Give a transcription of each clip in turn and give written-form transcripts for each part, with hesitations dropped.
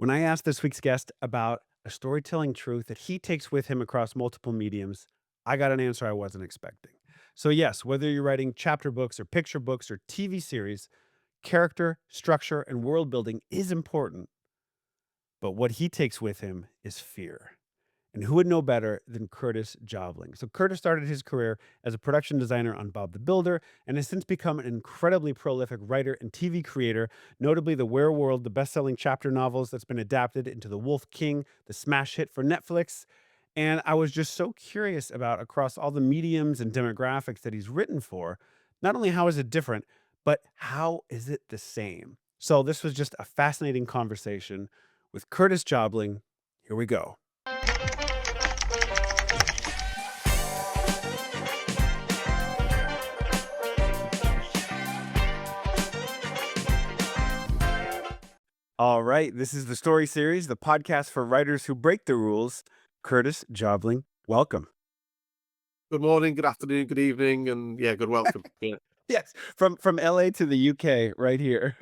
When I asked this week's guest about a storytelling truth that he takes with him across multiple mediums, I got an answer I wasn't expecting. So, yes, whether you're writing chapter books or picture books or TV series, character, structure, and world building is important. But what he takes with him is fear. And who would know better than Curtis Jobling? So Curtis started his career as a production designer on Bob the Builder and has since become an incredibly prolific writer and TV creator, notably the Wereworld, the best-selling chapter novels that's been adapted into The Wolf King, the smash hit for Netflix. And I was just so curious about across all the mediums and demographics that he's written for, not only how is it different, but how is it the same? So this was just a fascinating conversation with Curtis Jobling. Here we go. All right. This is the story series, the podcast for writers who break the rules. Curtis Jobling, welcome. Good morning, good afternoon, good evening, and yeah, good welcome. Yeah. Yes, from LA to the UK, right here.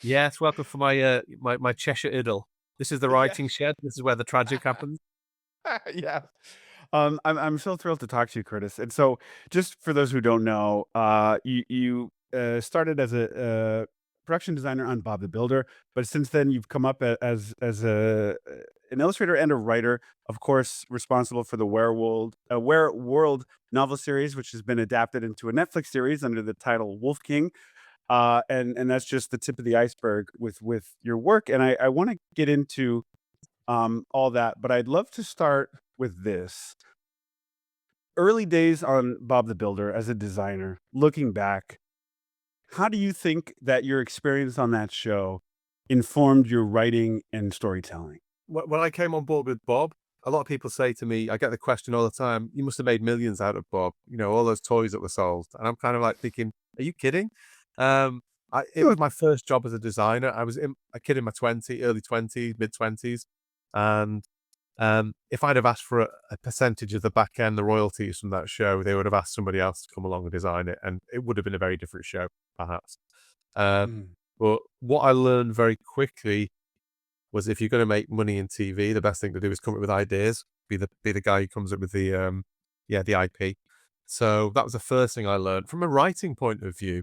Yes, welcome for my Cheshire idyll. This is the Yeah, writing shed. This is where the tragic happens. yeah. I'm so thrilled to talk to you, Curtis. And so, just for those who don't know, you started as a production designer on Bob the Builder, but since then you've come up as an illustrator and a writer, of course, responsible for the Wereworld novel series, which has been adapted into a Netflix series under the title Wolf King. And that's just the tip of the iceberg with your work. And I want to get into all that, but I'd love to start with this. Early days on Bob the Builder as a designer, looking back, how do you think that your experience on that show informed your writing and storytelling? When I came on board with Bob, a lot of people say to me, I get the question all the time, you must have made millions out of Bob, all those toys that were sold. And I'm kind of like thinking, are you kidding? Um, it was my first job as a designer. I was a kid in my early 20s, mid 20s. And if I'd have asked for a percentage of the back end, the royalties from that show, they would have asked somebody else to come along and design it, and it would have been a very different show, perhaps. Uh, Mm, but what I learned very quickly was if you're going to make money in TV, the best thing to do is come up with ideas. Be the guy who comes up with the IP. So that was the first thing I learned. From a writing point of view,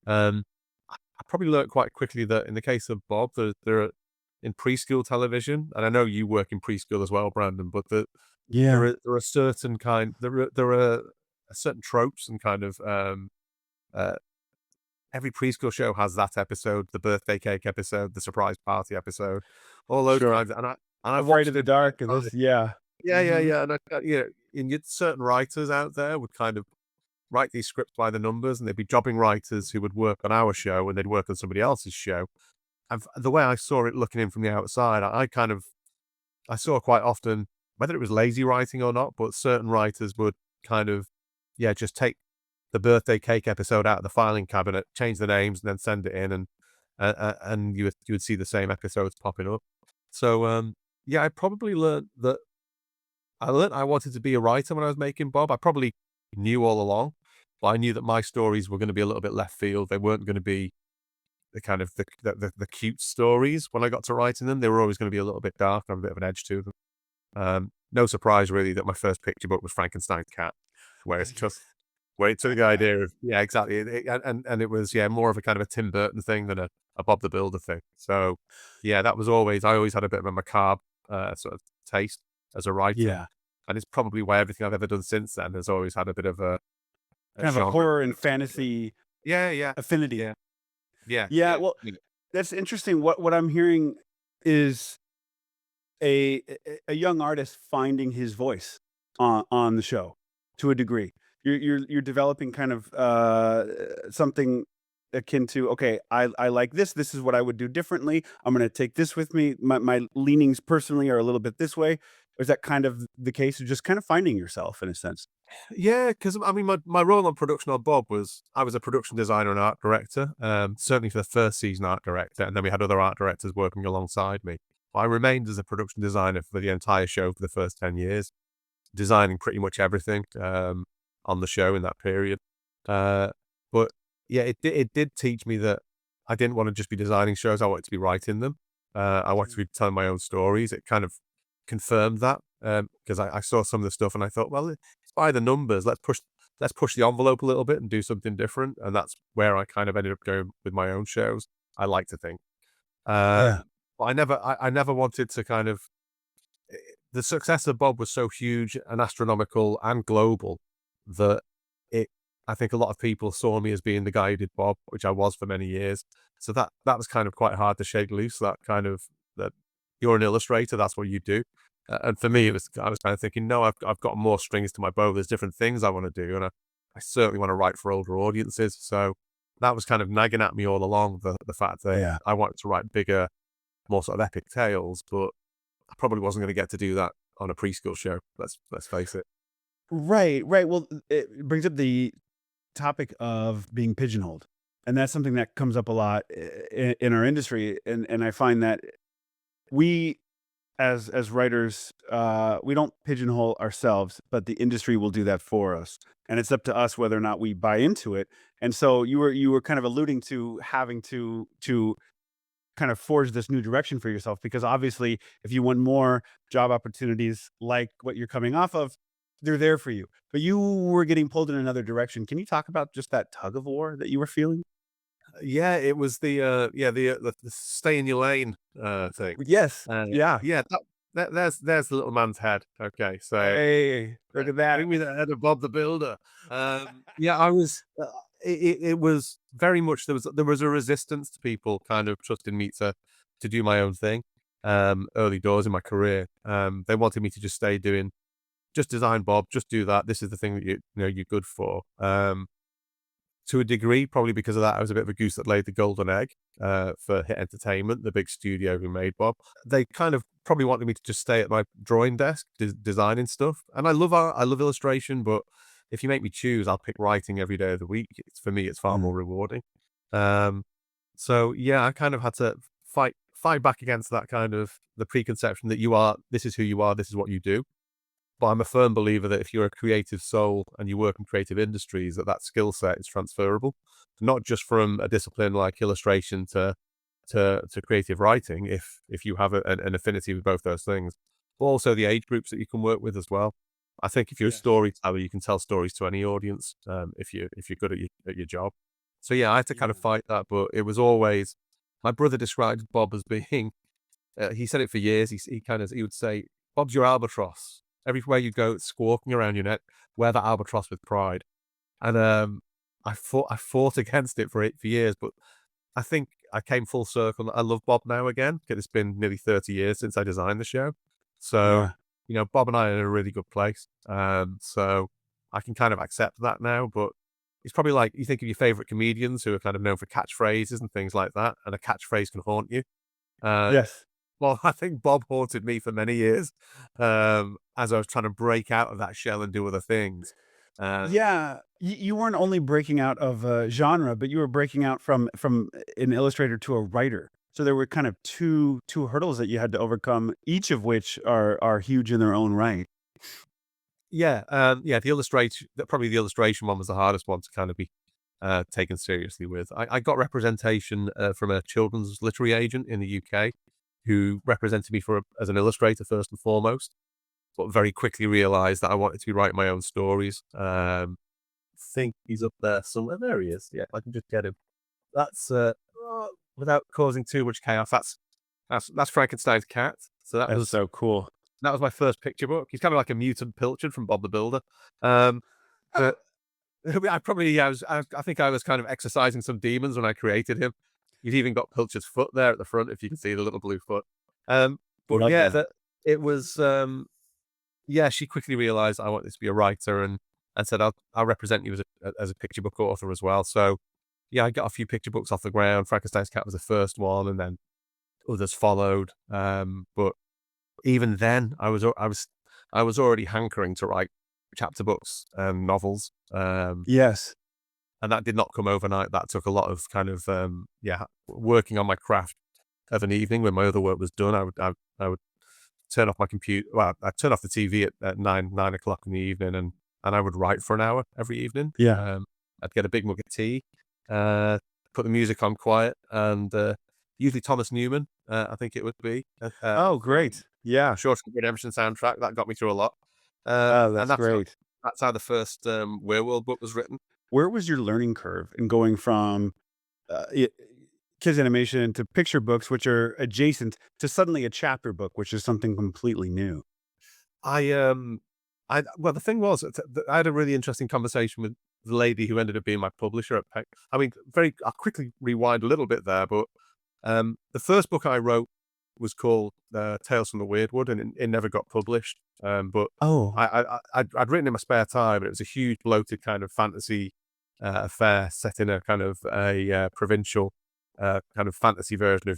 um, I probably learned quite quickly that in the case of Bob, there are in preschool television, and I know you work in preschool as well, Brandon, but yeah, there are certain there are certain tropes and kind of uh, every preschool show has that episode, the birthday cake episode, the surprise party episode, all those sure. kinds. And I've Afraid watched of the it. dark and this, yeah. Yeah, yeah, Mhm. yeah. And and yet certain writers out there would kind of write these scripts by the numbers, and they'd be jobbing writers who would work on our show and they'd work on somebody else's show. And the way I saw it looking in from the outside, I saw quite often, whether it was lazy writing or not, but certain writers would kind of, yeah, just take the birthday cake episode out of the filing cabinet, change the names, and then send it in, and you would see the same episodes popping up. So, yeah, I probably learned that I learned I wanted to be a writer when I was making Bob. I probably knew all along, but I knew that my stories were going to be a little bit left field. They weren't going to be the kind of the cute stories when I got to writing them. They were always going to be a little bit dark, have a bit of an edge to them. No surprise really that my first picture book was Frankenstein's cat, where it's just where it took the idea of yeah, exactly, and it was yeah more of a kind of a Tim Burton thing than a Bob the Builder thing. So yeah, that was always I always had a bit of a macabre sort of taste as a writer, Yeah. and it's probably why everything I've ever done since then has always had a bit of a Kind of a genre. horror and fantasy Yeah, yeah, affinity. yeah, yeah, Yeah, yeah. well, that's interesting. What I'm hearing is a young artist finding his voice on the show to a degree. You're developing kind of something akin to, okay, I like this. This is what I would do differently. I'm going to take this with me. My leanings personally are a little bit this way. Is that kind of the case? Of just kind of finding yourself in a sense. Yeah, because I mean, my role on production on Bob was I was a production designer and art director. Certainly for the first season, art director, and then we had other art directors working alongside me. I remained as a production designer for the entire show for the first 10 years, designing pretty much everything on the show in that period. Uh, but yeah, it did teach me that I didn't want to just be designing shows; I wanted to be writing them. I wanted to be telling my own stories. It kind of confirmed that, because I saw some of the stuff and I thought, well, it's by the numbers. Let's push the envelope a little bit and do something different. And that's where I kind of ended up going with my own shows. I like to think. Yeah. But I never wanted to kind of the success of Bob was so huge and astronomical and global that it I think a lot of people saw me as being the guy who did Bob, which I was for many years. So that was kind of quite hard to shake loose, that kind of that you're an illustrator, that's what you do. And for me, it was I was kind of thinking, no, I've got more strings to my bow. There's different things I want to do, and I certainly want to write for older audiences. So that was kind of nagging at me all along, the fact that Yeah. I wanted to write bigger, more sort of epic tales, but I probably wasn't gonna get to do that on a preschool show. Let's face it. Right, right. Well, it brings up the topic of being pigeonholed, and that's something that comes up a lot in our industry, and I find that we as writers, we don't pigeonhole ourselves, but the industry will do that for us, and it's up to us whether or not we buy into it. And so you were kind of alluding to having to kind of forge this new direction for yourself, because obviously if you want more job opportunities like what you're coming off of, they're there for you, but you were getting pulled in another direction. Can you talk about just that tug of war that you were feeling? Yeah, it was the stay in your lane, thing. Yes. Yeah. Yeah, there's the little man's head. Okay, so Hey, look at that. bring me the head of Bob the Builder. Yeah, I was, it was very much there was a resistance to people kind of trusting me to do my own thing, early doors in my career. They wanted me to just stay doing just design Bob, just do that. This is the thing that you're good for. To a degree, probably because of that, I was a bit of a goose that laid the golden egg, for Hit Entertainment, the big studio who made Bob. They kind of probably wanted me to just stay at my drawing desk, designing stuff. And I love art, I love illustration, but if you make me choose, I'll pick writing every day of the week. For me, it's far more Mm, rewarding. Um, so yeah, I kind of had to fight back against that kind of the preconception that this is who you are, this is what you do. But I'm a firm believer that if you're a creative soul and you work in creative industries, that skill set is transferable, not just from a discipline like illustration to creative writing, if you have an affinity with both those things, but also the age groups that you can work with as well. I think if you're a yes. storyteller, you can tell stories to any audience, if you're good at your job. So yeah, I had to kind of Yeah. fight that, but it was always my brother described Bob as being he said it for years. He would say, "Bob's your albatross. Everywhere you go, it's squawking around your neck. Wear that albatross with pride." And I fought against it for years, but I think I came full circle. I love Bob now again because it's been nearly 30 years since I designed the show. So, Yeah. Bob and I are in a really good place. So I can kind of accept that now. But it's probably like you think of your favorite comedians who are kind of known for catchphrases and things like that, and a catchphrase can haunt you. Uh, Yes. well, I think Bob haunted me for many years, as I was trying to break out of that shell and do other things. Uh, Yeah, you weren't only breaking out of a genre, but you were breaking out from an illustrator to a writer. So there were kind of two hurdles that you had to overcome, each of which are huge in their own right. yeah, probably the illustration one was the hardest one to kind of be taken seriously with. I got representation from a children's literary agent in the UK who represented me as an illustrator first and foremost, but very quickly realized that I wanted to be writing my own stories. Think he's up there somewhere. There he is. Yeah, if I can just get him. That's without causing too much chaos. That's Frankenstein's cat. So that That's was so cool. that was my first picture book. He's kind of like a mutant Pilchard from Bob the Builder. Um, but I think I was kind of exercising some demons when I created him. He's even got Pilchard's foot there at the front, if you can see the little blue foot. Um, but Love yeah, that. that it was. Yeah, she quickly realized I wanted to be a writer and said, I'll represent you as a picture book author as well. So yeah, I got a few picture books off the ground. Frankenstein's cat was the first one, and then others followed. But even then, I was already hankering to write chapter books and novels. Yes. And that did not come overnight. That took a lot of kind of working on my craft of an evening when my other work was done. I would turn off my computer. Well, I'd turn off the TV at 9 o'clock in the evening, and I would write for an hour every evening. Yeah. I'd get a big mug of tea, uh, put the music on quiet, and usually Thomas Newman. I think it would be, Oh, from great. Yeah. Shawshank Redemption soundtrack. That got me through a lot. Oh, And that's great. that's how the first, Wereworld book was written. Where was your learning curve in going from, I kids animation to picture books, which are adjacent, to suddenly a chapter book, which is something completely new? I, well, the thing was, I had a really interesting conversation with the lady who ended up being my publisher at Peck. I mean, I'll quickly rewind a little bit there, but the first book I wrote was called Tales from the Weird and it never got published. But Oh, I'd written in my spare time, and it was a huge, bloated kind of fantasy affair set in a kind of a provincial kind of fantasy version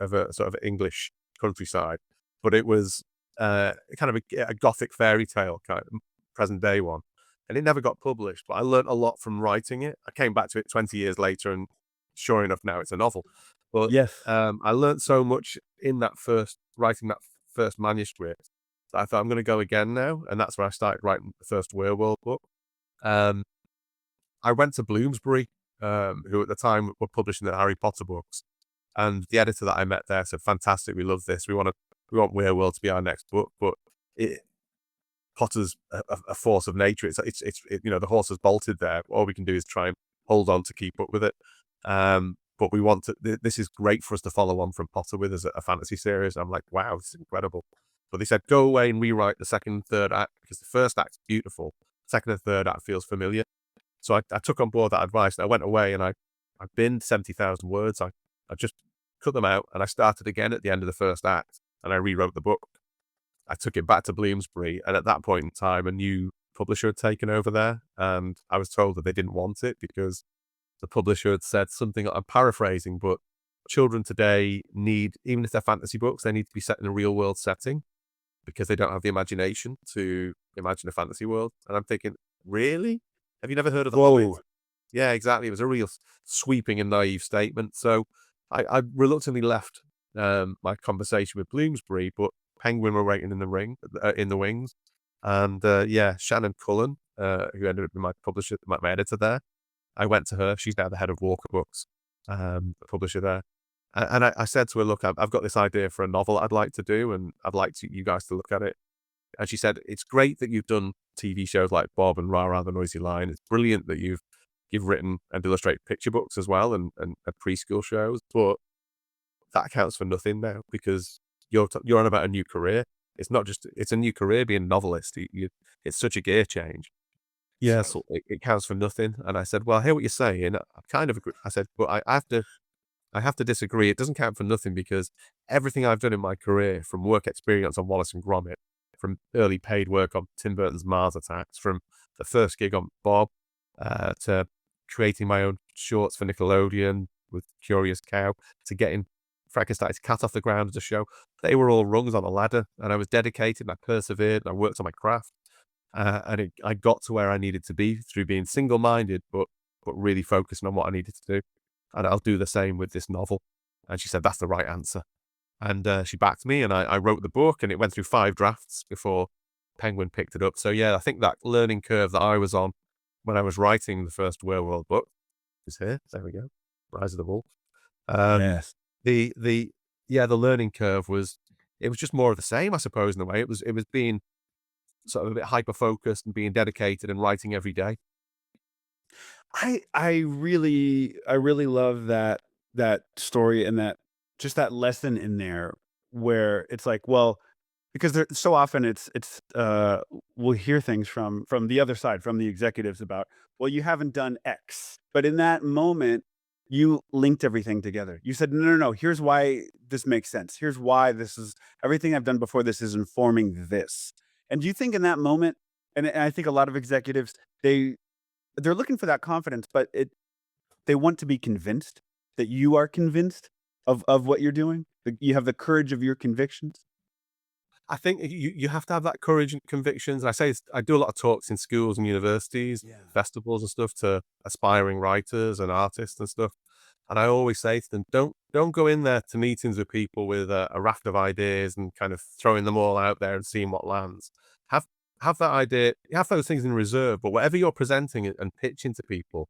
of a sort of English countryside. But it was kind of a gothic fairy tale kind of present day one. And it never got published, but I learnt a lot from writing it. I came back to it 20 years later, and sure enough, now it's a novel. But yes. I learnt so much in that first writing that first manuscript that I thought I'm going to go again now, and that's where I started writing the first Wereworld book. Um, I went to Bloomsbury, who at the time were publishing the Harry Potter books, and the editor that I met there said, "Fantastic, we love this. We want Wereworld to be our next book, but it, Potter's a force of nature. The horse has bolted there. All we can do is try and hold on to keep up with it. But we want to. This is great for us to follow on from Potter with as a fantasy series." I'm like, wow, this is incredible. But they said, go away and rewrite the second and third act because the first act's beautiful. Second and third act feels familiar. So I took on board that advice and I went away and I binned 70,000 words. I just cut them out and I started again at the end of the first act and I rewrote the book. I took it back to Bloomsbury, and at that point in time, a new publisher had taken over there, and I was told that they didn't want it because the publisher had said something, I'm paraphrasing, but children today need, even if they're fantasy books, they need to be set in a real world setting because they don't have the imagination to imagine a fantasy world. And I'm thinking, really? Have you never heard of The Hobbit? Whoa. Yeah, exactly. It was a real sweeping and naive statement. So I reluctantly left my conversation with Bloomsbury, but Penguin were waiting in the wings. And yeah, Shannon Cullen, who ended up being my publisher, my editor there, I went to her. She's now the head of Walker Books, the publisher there. And I said to her, look, I've got this idea for a novel I'd like to do, and I'd like you guys to look at it. And she said, it's great that you've done TV shows like Bob and Rah Rah the Noisy Lion. It's brilliant that you've written and illustrated picture books as well and preschool shows, but that counts for nothing now because you're on about a new career. It's not just it's a new career being a novelist. It's such a gear change. Yeah, so it counts for nothing. And I said, well, I hear what you're saying. I kind of agree. I said, but I have to disagree. It doesn't count for nothing because everything I've done in my career, from work experience on Wallace and Gromit, from early paid work on Tim Burton's Mars Attacks, from the first gig on Bob, to creating my own shorts for Nickelodeon with Curious Cow, to getting Frankenstein's cat off the ground as a show. They were all rungs on a ladder, and I was dedicated, and I persevered, and I worked on my craft, I got to where I needed to be through being single-minded, but really focusing on what I needed to do. And I'll do the same with this novel. And she said, that's the right answer. And she backed me, and I wrote the book, and it went through 5 drafts before Penguin picked it up. So yeah, I think that learning curve that I was on when I was writing the first Wereworld book is here. There we go. Rise of the Wolf. Um, Yes. the yeah, the learning curve was it was just more of the same, I suppose, in a way. It was being sort of a bit hyper focused and being dedicated and writing every day. I really love that story and that just that lesson in there where it's like, well, because there so often we'll hear things from the other side, from the executives about, well, you haven't done X. But in that moment, you linked everything together. You said, no, no, no, here's why this makes sense. Here's why this is everything I've done before this is informing this. And do you think in that moment, and I think a lot of executives, they they're looking for that confidence, but they want to be convinced that you are convinced of what you're doing. You have the courage of your convictions. I think you have to have that courage and convictions. I do a lot of talks in schools and universities, Yeah. festivals and stuff to aspiring writers and artists and stuff. And I always say to them, don't go in there to meetings with people with a raft of ideas and kind of throwing them all out there and seeing what lands. Have have that idea, have those things in reserve, but whatever you're presenting and pitching to people,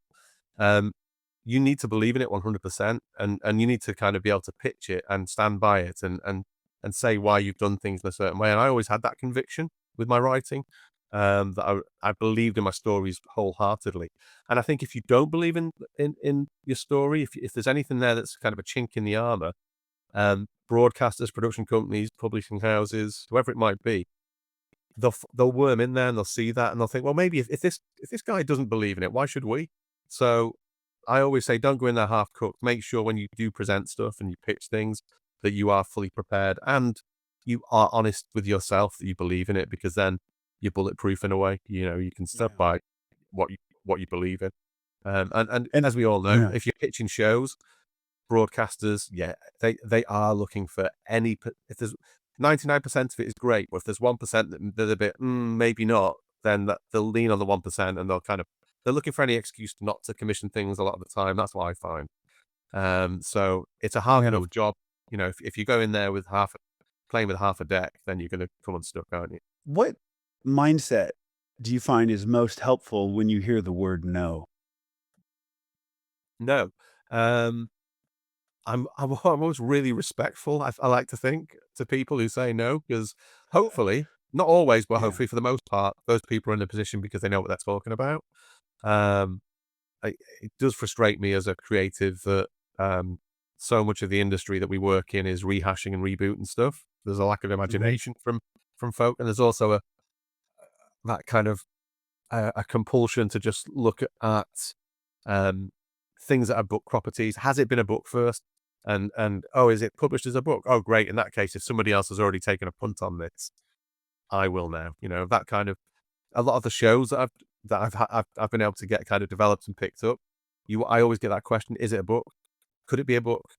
you need to believe in it 100%, and you need to kind of be able to pitch it and stand by it and say why you've done things in a certain way. And I always had that conviction with my writing, that I believed in my stories wholeheartedly. And I think if you don't believe in your story, if there's anything there that's kind of a chink in the armor, broadcasters, production companies, publishing houses, whoever it might be, they'll worm in there and they'll see that and they'll think, well, maybe if this guy doesn't believe in it, why should we? So I always say, don't go in there half cooked. Make sure when you do present stuff and you pitch things that you are fully prepared and you are honest with yourself that you believe in it, because then you're bulletproof in a way. You can stand Yeah. by what you believe in. And And as we all know, yeah. if you're pitching shows, broadcasters, yeah, they are looking for if there's 99% of it is great, but if there's 1% that are a bit, maybe not, then they'll lean on the 1% and they're looking for any excuse not to commission things a lot of the time. That's what I find. So it's a hard Yeah. enough job. If you go in there with playing with half a deck, then you're going to come unstuck, aren't you? What mindset do you find is most helpful when you hear the word no? No. Um, I'm always really respectful, I like to think, to people who say no, because hopefully, not always, but Yeah. hopefully for the most part, those people are in a position because they know what they're talking about. Um, it does frustrate me as a creative that, so much of the industry that we work in is rehashing and rebooting stuff. There's a lack of Mhm. imagination from folk, and there's also that kind of a compulsion to just look at um, things that are book properties. Has it been a book first? And oh, is it published as a book? Oh, great. In that case, if somebody else has already taken a punt on this, I will now. That kind of a lot of the shows that I've been able to get kind of developed and picked up. I always get that question: is it a book? Could it be a book?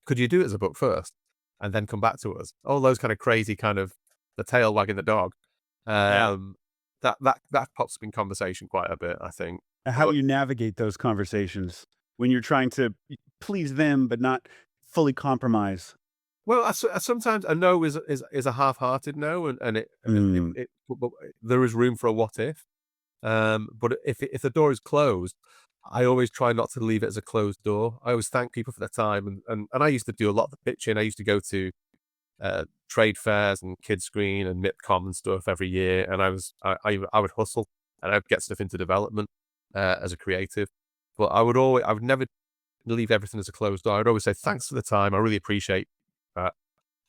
Could you do it as a book first and then come back to us? All those kind of crazy kind of the tail wagging the dog. Yeah. Um, that pops up in conversation quite a bit, I think. How But you navigate those conversations when you're trying to please them, but not fully compromise. well, sometimes a no is a half-hearted no, and Mm. but there is room for a what if. But if the door is closed, I always try not to leave it as a closed door. I always thank people for their time, and I used to do a lot of the pitching. I used to go to trade fairs and Kids Screen and MIPCOM and stuff every year, and I would hustle and I'd get stuff into development as a creative. But I would never leave everything as a closed door. I'd always say thanks for the time. I really appreciate that.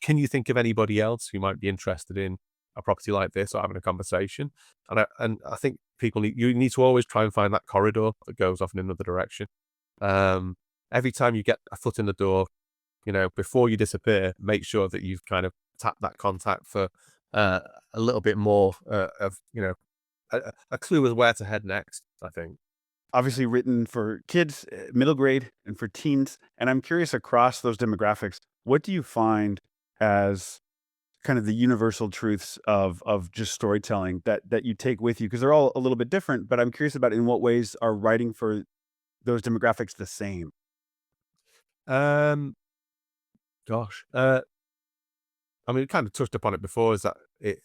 Can you think of anybody else who might be interested in a property like this or having a conversation? And I think you need to always try and find that corridor that goes off in another direction. Um, every time you get a foot in the door, before you disappear, make sure that you've kind of tapped that contact for uh, a little bit more of a clue of where to head next. I think. Obviously written for kids, middle grade, and for teens. And I'm curious across those demographics, what do you find as kind of the universal truths of just storytelling that you take with you? Because they're all a little bit different, but I'm curious about in what ways are writing for those demographics the same? Um, gosh, I mean, we kind of touched upon it before. Is that it?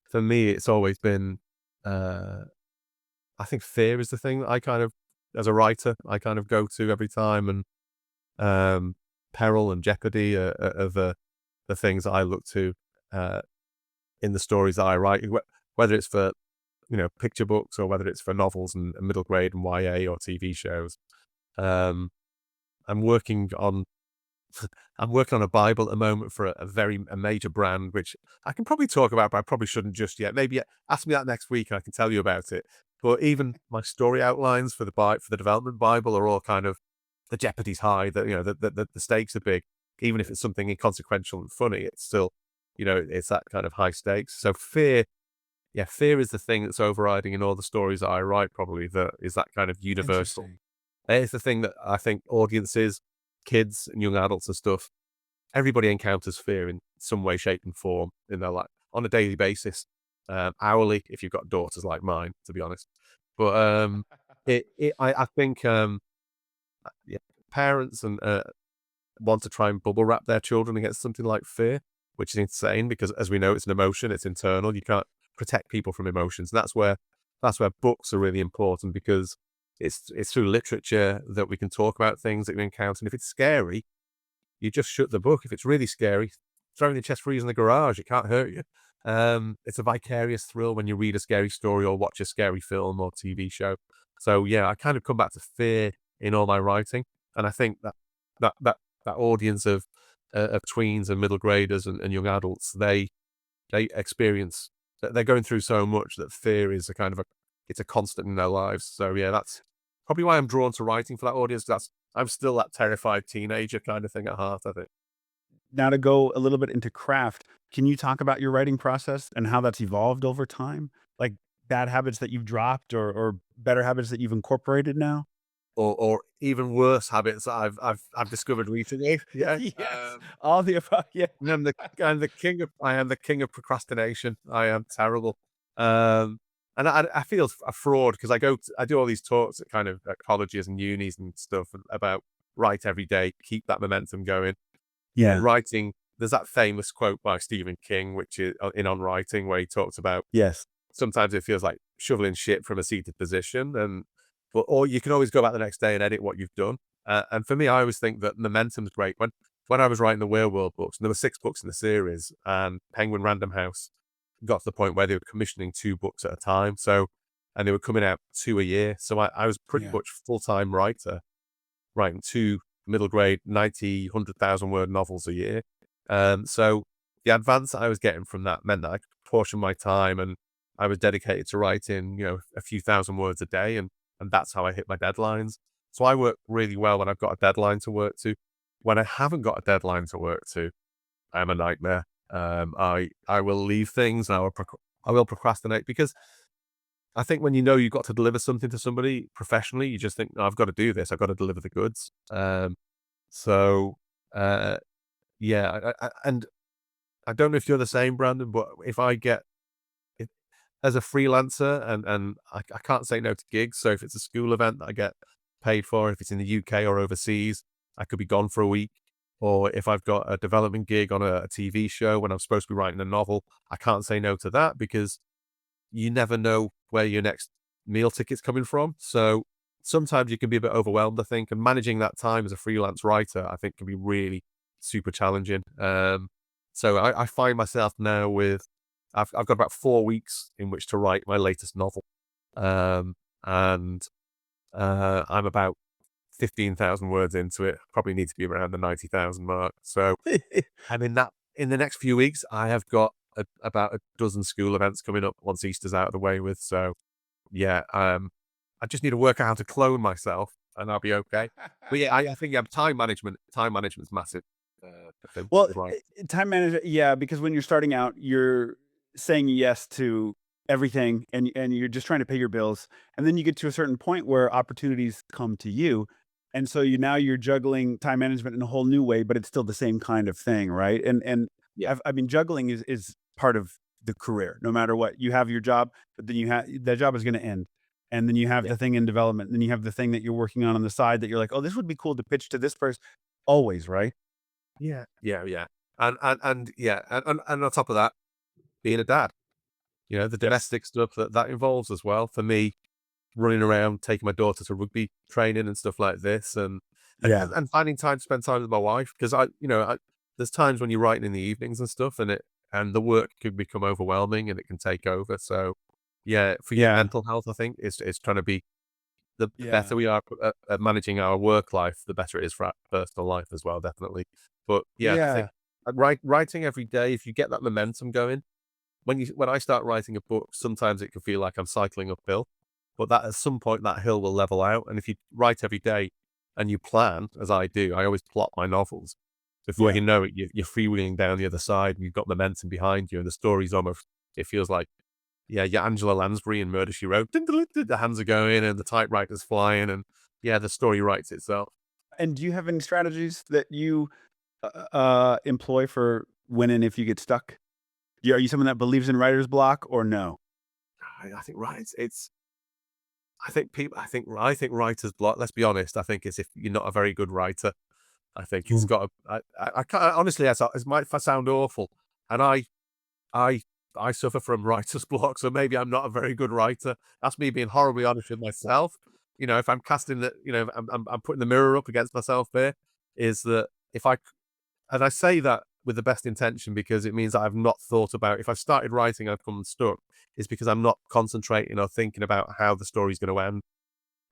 For me, it's always been. Uh, I think fear is the thing that as a writer, I kind of go to every time, and um, peril and jeopardy are the things that I look to uh, in the stories that I write, whether it's for picture books or whether it's for novels and middle grade and YA or TV shows. Um, I'm working on I'm working on a Bible at the moment for a major brand, which I can probably talk about, but I probably shouldn't just yet. Maybe ask me that next week and I can tell you about it. But even my story outlines for the development Bible are all kind of the jeopardy's high. That the stakes are big. Even if it's something inconsequential and funny, it's still it's that kind of high stakes. So fear is the thing that's overriding in all the stories that I write. Probably that is that kind of universal. Interesting. It's the thing that I think audiences, kids and young adults and stuff, everybody encounters fear in some way, shape, and form in their life on a daily basis, hourly, if you've got daughters like mine, to be honest. But I think, yeah, parents and want to try and bubble wrap their children against something like fear, which is insane because, as we know, it's an emotion, it's internal. You can't protect people from emotions. And that's where books are really important because It's through literature that we can talk about things that we encounter. And if it's scary, you just shut the book. If it's really scary, throw in the chest freezer in the garage. It can't hurt you. It's a vicarious thrill when you read a scary story or watch a scary film or TV show. So yeah, I kind of come back to fear in all my writing, and I think that audience of tweens and middle graders and young adults, they experience they're going through so much that fear is a kind of a it's a constant in their lives. So yeah, that's probably why I'm drawn to writing for that audience. That's I'm still that terrified teenager kind of thing at heart, I think. Now to go a little bit into craft, can you talk about your writing process and how that's evolved over time? Like bad habits that you've dropped or better habits that you've incorporated now? Or even worse habits that I've discovered recently. Yeah. Yes, all the above, yeah. I am the king of procrastination. I am terrible. Um, and I feel a fraud because I do all these talks at kind of at colleges and unis and stuff about write every day, keep that momentum going. But Yeah, writing, there's that famous quote by Stephen King, which is in On Writing, where he talks about yes, sometimes it feels like shoveling shit from a seated position, and but or you can always go back the next day and edit what you've done. And for me, I always think that momentum's great. When I was writing the Wereworld books, and there were 6 books in the series, and Penguin Random House got to the point where they were commissioning 2 books at a time. So, and they were coming out 2 a year. So I was pretty yeah, much full time writer, writing 2 middle grade 100,000 word novels a year. So the advance that I was getting from that meant that I could portion my time, and I was dedicated to writing, a few thousand words a day, and that's how I hit my deadlines. So I work really well when I've got a deadline to work to. When I haven't got a deadline to work to, I am a nightmare. I will leave things and I will procrastinate because I think when you know you've got to deliver something to somebody professionally, you just think, "No, I've got to do this. I've got to deliver the goods." So, uh, yeah, and I don't know if you're the same, Brandon, but if I get if, as a freelancer and I can't say no to gigs. So if it's a school event that I get paid for, if it's in the UK or overseas, I could be gone for a week. Or if I've got a development gig on a TV show when I'm supposed to be writing a novel, I can't say no to that because you never know where your next meal ticket's coming from. So sometimes you can be a bit overwhelmed, I think, and managing that time as a freelance writer, I think can be really super challenging. So I find myself now with, I've got about 4 weeks in which to write my latest novel. And I'm about 15,000 words into it, probably need to be around the 90,000 mark. So and in the next few weeks, I have got about a dozen school events coming up once Easter's out of the way with. So yeah, I just need to work out how to clone myself, and I'll be okay. But yeah, I think time management's massive. I think Well, with right. time management, yeah, because when you're starting out, you're saying yes to everything and you're just trying to pay your bills. And then you get to a certain point where opportunities come to you. And so you're juggling time management in a whole new way, but it's still the same kind of thing, right? And Yeah, I mean, juggling is part of the career, no matter what. You have your job, but then you have that job is going to end. And then you have yeah, the thing in development. And then you have the thing that you're working on the side that you're like, oh, this would be cool to pitch to this person. Always, right? yeah. And yeah, and on top of that, being a dad, the Yes. domestic stuff that involves as well. For me, running around, taking my daughter to rugby training and stuff like this, Yeah. and finding time to spend time with my wife because there's times when you're writing in the evenings and stuff, and the work can become overwhelming and it can take over. So, yeah, for your Yeah. mental health, I think it's trying to be the Yeah. better we are at managing our work life, the better it is for our personal life as well, definitely. But yeah, I think Yeah. writing every day, if you get that momentum going, when I start writing a book, sometimes it can feel like I'm cycling uphill, but that at some point that hill will level out. And if you write every day and you plan, as I do, I always plot my novels. Before Yeah. you know it, you're freewheeling down the other side, and you've got momentum behind you, and the story's almost. It feels like, yeah, you're Angela Lansbury in Murder She Wrote. Dun, dun, dun, dun, the hands are going, and the typewriter's flying, and yeah, the story writes itself. And do you have any strategies that you, employ for when and if you get stuck? Are you someone that believes in writer's block or no? I think right. It's I think people. I think writer's block. Let's be honest. I think it's if you're not a very good writer. I think it's Mm. got. I can't honestly. It might sound awful, and I I suffer from writer's block. So maybe I'm not a very good writer. That's me being horribly honest with myself. if I'm casting the, I'm putting the mirror up against myself there, is that if I, and I say that with the best intention because it means that I've not thought about, if I've started writing, I've come unstuck, is because I'm not concentrating or thinking about how the story's going to end.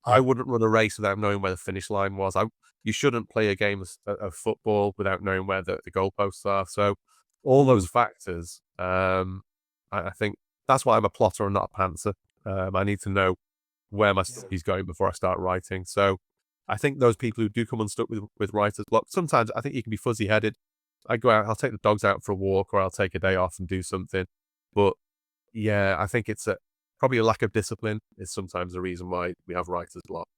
I Yeah. wouldn't run a race without knowing where the finish line was. You shouldn't play a game of football without knowing where the goalposts are. So all those Mm, factors, I think that's why I'm a plotter and not a pantser. I need to know where my yeah. story's going before I start writing. So I think those people who do come unstuck with writer's block, sometimes I think you can be fuzzy headed. I go out, I'll take the dogs out for a walk, or I'll take a day off and do something. But yeah, I think it's probably a lack of discipline is sometimes the reason why we have writer's block.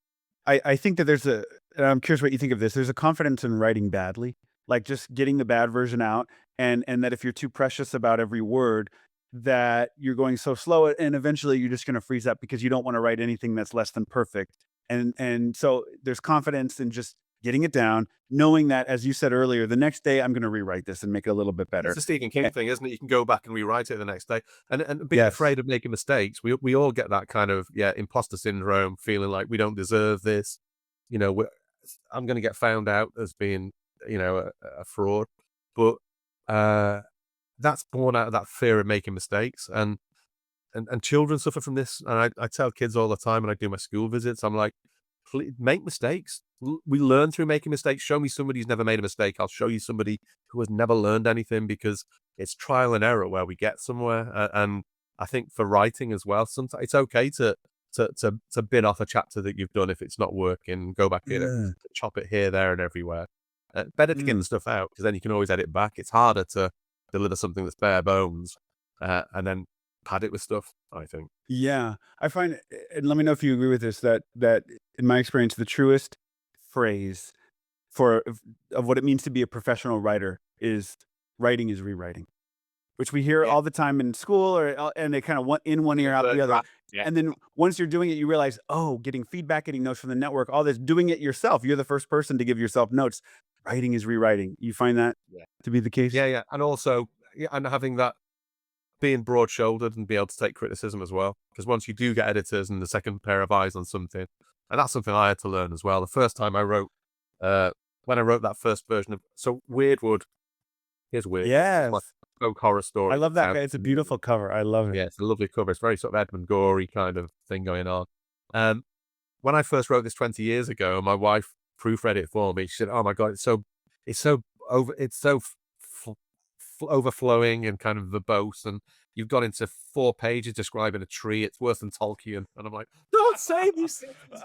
I think that there's a and I'm curious what you think of this. There's a confidence in writing badly, like just getting the bad version out, and that if you're too precious about every word, that you're going so slow, and eventually you're just gonna freeze up because you don't wanna write anything that's less than perfect. And so there's confidence in just getting it down, knowing that, as you said earlier, the next day I'm gonna rewrite this and make it a little bit It's better. a Stephen Eh King thing, isn't it? You can go back and rewrite it the next day, and being Yes. afraid of making mistakes. We all get that kind of, yeah, imposter syndrome, feeling like we don't deserve this. You know, I'm going to get found out as being, a fraud, but uh, that's born out of that fear of making mistakes, and children suffer from this. And I tell kids all the time when I do my school visits, I'm like, "Please make mistakes. We learn through making mistakes. Show me somebody who's never made a mistake. I'll show you somebody who has never learned anything because it's trial and error where we get somewhere." And I think for writing as well, sometimes it's okay to bin off a chapter that you've done if it's not working. Go back in it, Ugh. chop it here, there, and everywhere. Better to get the Mm. stuff out because then you can always edit back. It's harder to deliver something that's bare bones, and then pad it with stuff, I think. Yeah, I find, and let me know if you agree with this, that in my experience, the truest phrase for of what it means to be a professional writer is writing is rewriting, which we hear Yeah. all the time in school, or and they kind of one in one ear out the Revert other. draft, yeah. And then once you're doing it, you realize, oh, getting feedback, getting notes from the network, all this, doing it yourself. You're the first person to give yourself notes. Writing is rewriting. You find that Yeah. to be the case? Yeah, yeah, and also, yeah, and having that being broad-shouldered and be able to take criticism as well. Because once you do get editors and the second pair of eyes on something, and that's something I had to learn as well. The first time I wrote, uh, when I wrote that first version of Weirdwood, here's Weirdwood. It's my Yes, folk horror I story love that's that. out. It's a beautiful cover. I love it. Yeah, it's a lovely cover. It's very sort of Edmund Gorey kind of thing going on. Um, when I first wrote this 20 years ago, my wife proofread it for me. She said, "Oh my god, it's so it's so overflowing and kind of verbose, and you've got into 4 pages describing a tree. It's worse than Tolkien." And I'm like, "Don't say these things."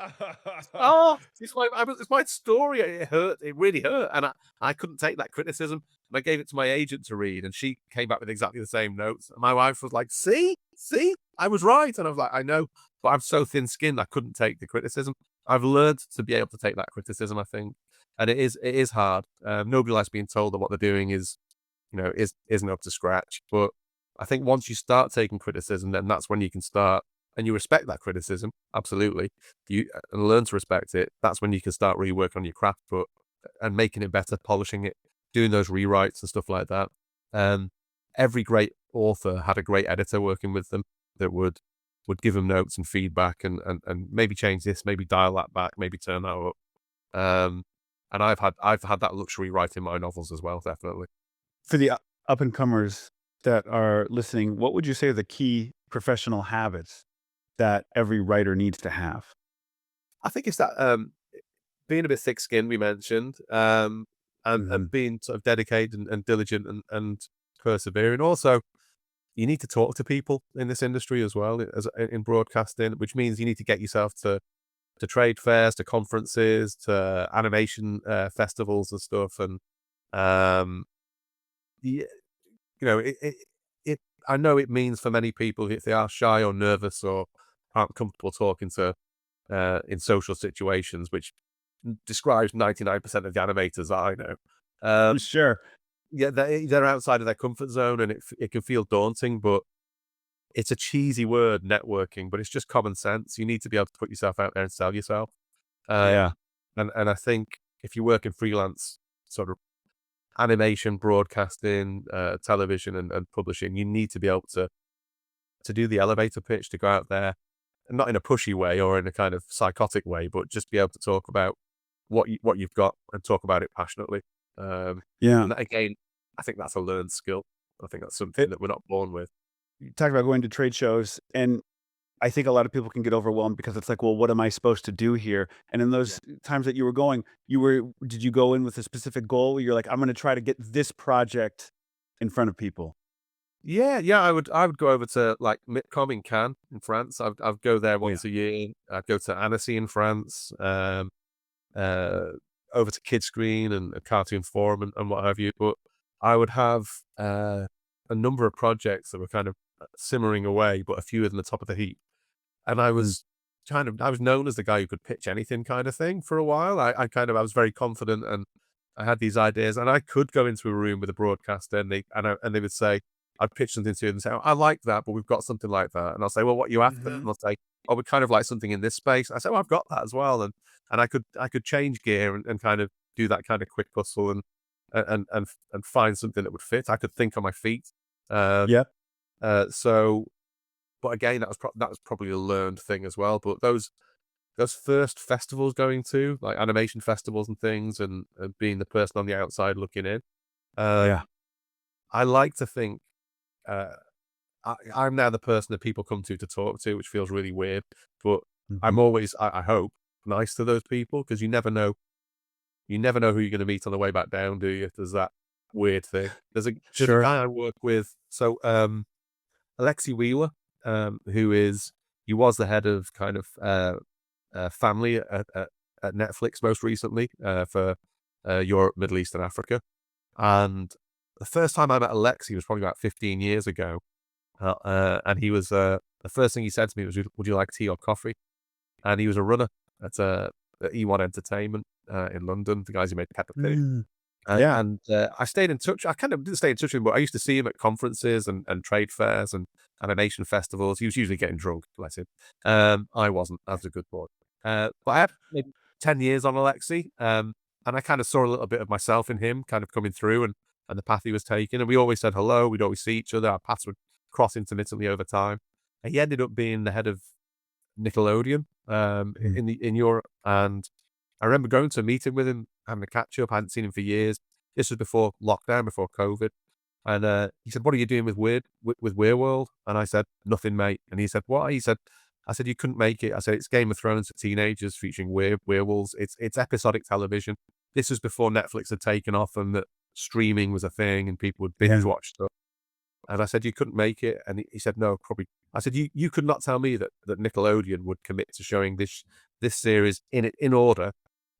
Oh, it's my story. It hurt. It really hurt, and I couldn't take that criticism. And I gave it to my agent to read, and she came back with exactly the same notes. And my wife was like, see, I was right." And I was like, "I know, but I'm so thin-skinned, I couldn't take the criticism." I've learned to be able to take that criticism, I think, and it is hard. Nobody likes being told that what they're doing isn't up to scratch. But I think once you start taking criticism, then that's when you can start, and you respect that criticism, absolutely. And learn to respect it. That's when you can start really working on your craft, but and making it better, polishing it, doing those rewrites and stuff like that. Um, every great author had a great editor working with them that would give them notes and feedback and maybe change this, maybe dial that back, maybe turn that up. Um, and I've had that luxury writing my novels as well, definitely. For the up and comers that are listening, what would you say are the key professional habits that every writer needs to have? I think it's that being a bit thick-skinned, we mentioned, and Mhm. being sort of dedicated and diligent and persevering. Also, you need to talk to people in this industry as well as in broadcasting, which means you need to get yourself to trade fairs, to conferences, to animation festivals and stuff. And um, yeah, it I know it means for many people if they are shy or nervous or aren't comfortable talking to in social situations, which describes 99% of the animators that I know. Um, Sure. yeah, they're outside of their comfort zone, and it can feel daunting. But it's a cheesy word, networking, but it's just common sense. You need to be able to put yourself out there and sell yourself. Yeah. Um, and I think if you work in freelance sort of animation, broadcasting, television, and publishing, you need to be able to do the elevator pitch, to go out there not in a pushy way or in a kind of psychotic way, but just be able to talk about what you've got and talk about it passionately. Um, Yeah. and that, again, I think that's a learned skill. I think that's something It that we're not born with. You talked about going to trade shows, and I think a lot of people can get overwhelmed because it's like, "Well, what am I supposed to do here?" And in Yeah. those times that you were going, did you go in with a specific goal where you're like, "I'm gonna try to get this project in front of people?" Yeah, yeah, I would go over to like MIPCOM in Cannes in France. I'd go there Oh, yeah. once a year. I'd go to Annecy in France, uh, over to Kid Screen and Cartoon Forum and what have you. But I would have a number of projects that were kind of simmering away, but a few of them at the top of the heap. And Mm. I was known as the guy who could pitch anything kind of thing for a while. I was very confident and I had these ideas and I could go into a room with a broadcaster and they would say, I'd pitch something to them and say, "Oh, I like that, but we've got something like that." And I'll say, "Well, what are you after?" And Mhm. they'll say, "Oh, we kind of like something in this space." I say, "Well, I've got that as well." And I could change gear and kind of do that kind of quick hustle and find something that would fit. I could think on my feet. Uh, Yep. so but again, that was probably a learned thing as well. But those first festivals going to, like animation festivals and things, and being the person on the outside looking in, Yeah. um, I like to think uh, I'm now the person that people come to talk to, which feels really weird. But Mhm. I'm always, I hope, nice to those people because you never know who you're going to meet on the way back down, do you? There's that weird thing. There's a Sure. guy I work with. So Alexi Wheeler, who is he was the head of kind of family at Netflix most recently for Europe, Middle East, and Africa. And the first time I met Alexi was probably about 15 years ago. And he was the first thing he said to me was, "Would you like tea or coffee?" And he was a runner at E1 Entertainment in London, the guys who made Peppa Pig. Mm. Yeah. I stayed in touch. I kind of didn't stay in touch with him, but I used to see him at conferences and trade fairs and animation festivals. He was usually getting drunk, bless him. I wasn't. I was a good boy. But I had maybe 10 years on Alexi, and I kind of saw a little bit of myself in him kind of coming through and the path he was taking. And we always said hello. We'd always see each other. Our paths would cross intermittently over time. And he ended up being the head of Nickelodeon Mm. in Europe. And I remember going to a meeting with him, having a catch up. I hadn't seen him for years. This was before lockdown, before COVID. And he said, "What are you doing with Wereworld?" And I said, "Nothing, mate." And he said, "What?" He said, "I said you couldn't make it." I said, "It's Game of Thrones for teenagers featuring werewolves. It's episodic television. This was before Netflix had taken off and that streaming was a thing and people would binge Yeah. watch stuff." And I said, "You couldn't make it?" And he said, "No, probably." I said, "You could not tell me that Nickelodeon would commit to showing this series in order,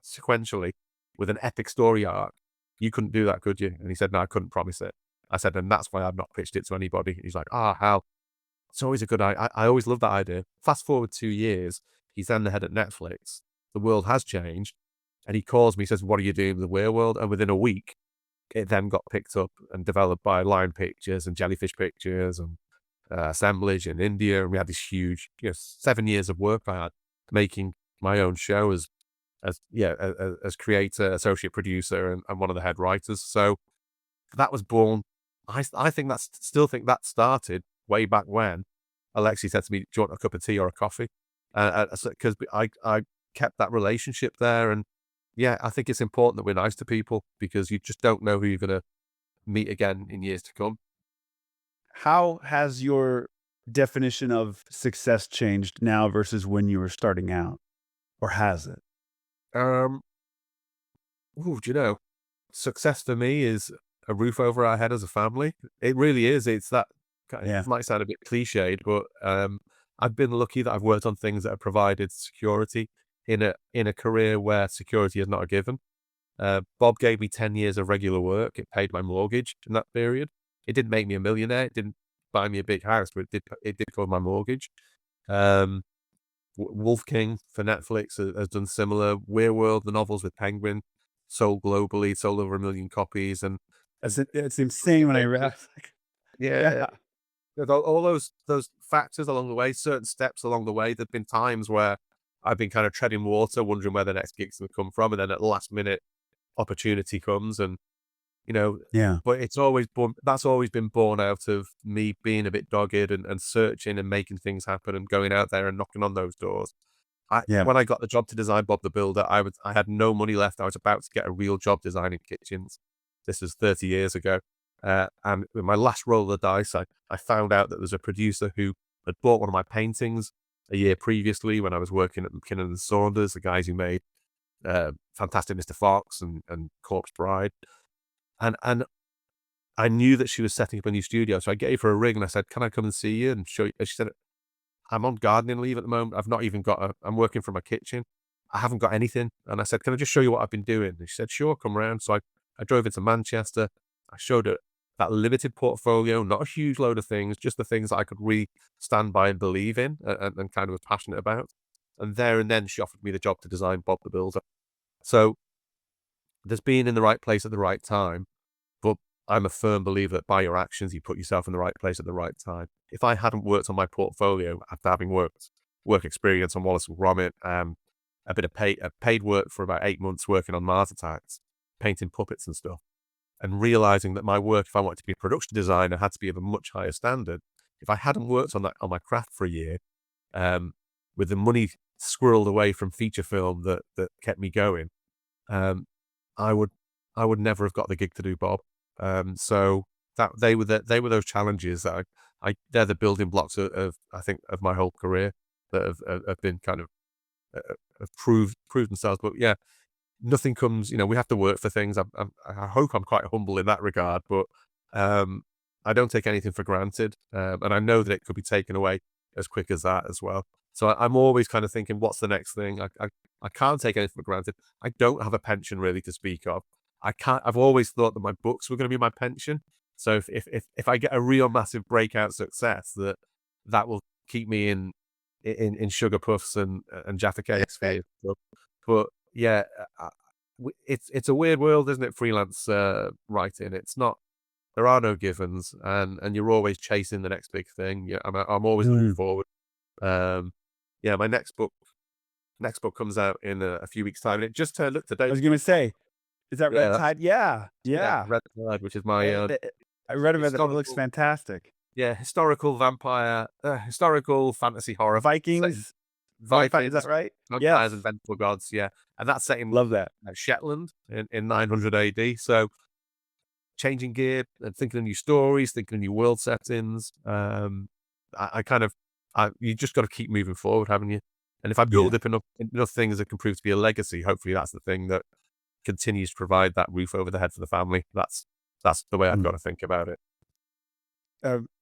sequentially, with an epic story arc. You couldn't do that, could you?" And he said, "No, I couldn't promise it." I said, "And that's why I've not pitched it to anybody." And he's like, "Ah, how?" It's always a good idea. I always love that idea. Fast forward 2 years, he's then the head at Netflix. The world has changed, and he calls me, he says, "What are you doing with the Wereworld?" And within a week, it then got picked up and developed by Lion Pictures and Jellyfish Pictures and Assemblage in India. And we had this huge, 7 years of work I had making my own show as creator, associate producer, and one of the head writers. So that was born. I think still think that started way back when Alexi said to me, "Do you want a cup of tea or a coffee?" Because I kept that relationship there, and yeah, I think it's important that we're nice to people because you just don't know who you're gonna meet again in years to come. How has your definition of success changed now versus when you were starting out, or has it? Um, do you know? Success for me is a roof over our head as a family. It really is. It's that Yeah. it might sound a bit cliched, but I've been lucky that I've worked on things that have provided security in a career where security is not a given. Bob gave me 10 years of regular work. It paid my mortgage in that period. It didn't make me a millionaire. It didn't buy me a big house, but it did cover my mortgage. Um, Wolf King for Netflix has done similar. Wereworld, the novels with Penguin, sold globally, sold over 1 million copies, It's insane when I read. yeah, Yeah. there's all those factors along the way, certain steps along the way. There've been times where I've been kind of treading water, wondering where the next gig's gonna come from, and then at the last minute, opportunity comes, and you know, Yeah. but that's always been born out of me being a bit dogged and searching and making things happen and going out there and knocking on those doors. Yeah. When I got the job to design Bob the Builder, I had no money left. I was about to get a real job designing kitchens. This was 30 years ago. And with my last roll of the dice, I found out that there's a producer who had bought one of my paintings a year previously when I was working at McKinnon and Saunders, the guys who made Fantastic Mr. Fox and Corpse Bride. And I knew that she was setting up a new studio. So I gave her a ring and I said, "Can I come and see you and show you?" And she said, "I'm on gardening leave at the moment. I've not even got I'm working from my kitchen. I haven't got anything." And I said, "Can I just show you what I've been doing?" And she said, "Sure, come round." So I drove into Manchester. I showed her that limited portfolio, not a huge load of things, just the things that I could really stand by and believe in and kind of was passionate about. And there and then she offered me the job to design Bob the Builder. So there's being in the right place at the right time. But I'm a firm believer that by your actions, you put yourself in the right place at the right time. If I hadn't worked on my portfolio after having work experience on Wallace and Gromit, a bit of paid work for about 8 months working on Mars Attacks, painting puppets and stuff, and realizing that my work, if I wanted to be a production designer, had to be of a much higher standard. If I hadn't worked on that on my craft for a year, um, with the money squirreled away from feature film that kept me going, um, I would I would never have got the gig to do Bob. So that they were those challenges that they're the building blocks of I think of my whole career that have been kind of have proved themselves. But yeah, nothing comes. We have to work for things. I hope I'm quite humble in that regard, but um, I don't take anything for granted, and I know that it could be taken away as quick as that as well. So I'm always kind of thinking, what's the next thing? I can't take anything for granted. I don't have a pension really to speak of. I can't. I've always thought that my books were going to be my pension. So if I get a real massive breakout success, that will keep me in sugar puffs and Jaffa cakes for you. But yeah, it's a weird world, isn't it? Freelance writing. It's not. There are no givens, and you're always chasing the next big thing. Yeah, I'm always looking Mm. forward. Um, yeah, my next book comes out in a few weeks' time, and it just turned up I today. was gonna say, is that Yeah, Red that's Tide? Yeah, yeah, yeah. Red Tide, which is my I read about it. It looks historical, fantastic. yeah, historical fantasy horror set in Vikings, is that Vikings, right? vampires, and Yes, vengeful gods. Yeah, and that's set in love that. Shetland in 900 AD. So changing gear and thinking of new stories, thinking of new world settings. I kind of, you just got to keep moving forward, haven't you? And if I build Yeah. up enough things that can prove to be a legacy, hopefully that's the thing that continues to provide that roof over the head for the family. That's the way I've got Mm. to think about it.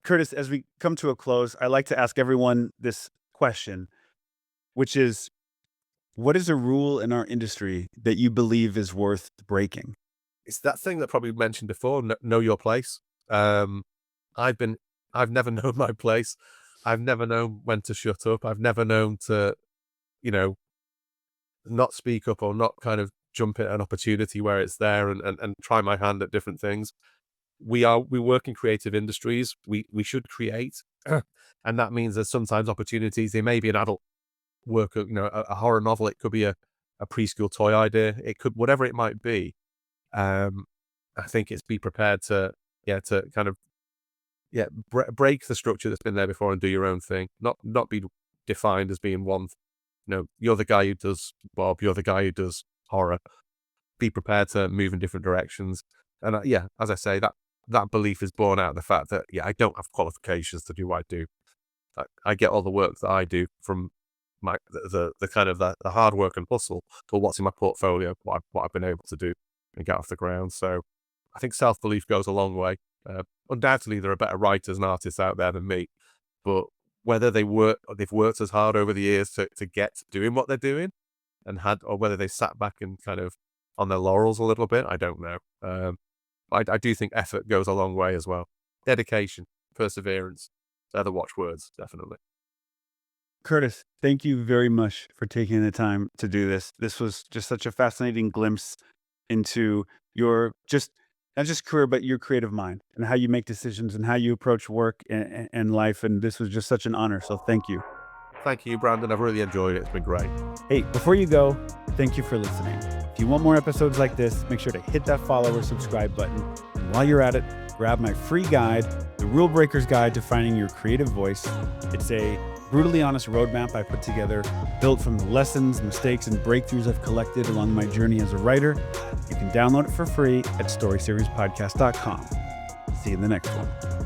Curtis, as we come to a close, I like to ask everyone this question, which is, what is a rule in our industry that you believe is worth breaking? It's that thing that probably mentioned before, know your place. Um, I've been, I've never known my place. I've never known when to shut up. I've never known to, you know, not speak up or not kind of jump at an opportunity where it's there and try my hand at different things. We work in creative industries. We should create. And that means there's sometimes opportunities. There may be an adult work, a horror novel. It could be a preschool toy idea. It could, whatever it might be. Um, I think it's be prepared to, yeah, to kind of, yeah, break the structure that's been there before and do your own thing. Not be defined as being one. You're the guy who does Bob. You're the guy who does horror. Be prepared to move in different directions. And yeah, as I say, that belief is born out of the fact that yeah, I don't have qualifications to do what I do. I get all the work that I do from the kind of the hard work and hustle to what's in my portfolio, what I've been able to do and get off the ground. So I think self belief goes a long way. Undoubtedly, there are better writers and artists out there than me, but whether they've worked as hard over the years to get to doing what they're doing or whether they sat back and kind of on their laurels a little bit, I don't know. I do think effort goes a long way as well. Dedication, perseverance, they're the watchwords, definitely. Curtis, thank you very much for taking the time to do this. This was just such a fascinating glimpse into your not just career, but your creative mind and how you make decisions and how you approach work and life. And this was just such an honor. So thank you. Thank you, Brandon. I've really enjoyed it. It's been great. Hey, before you go, thank you for listening. If you want more episodes like this, make sure to hit that follow or subscribe button. And while you're at it, grab my free guide, The Rule Breaker's Guide to Finding Your Creative Voice. It's a brutally honest roadmap I put together, built from the lessons, mistakes, and breakthroughs I've collected along my journey as a writer. You can download it for free at storyseriespodcast.com. See you in the next one.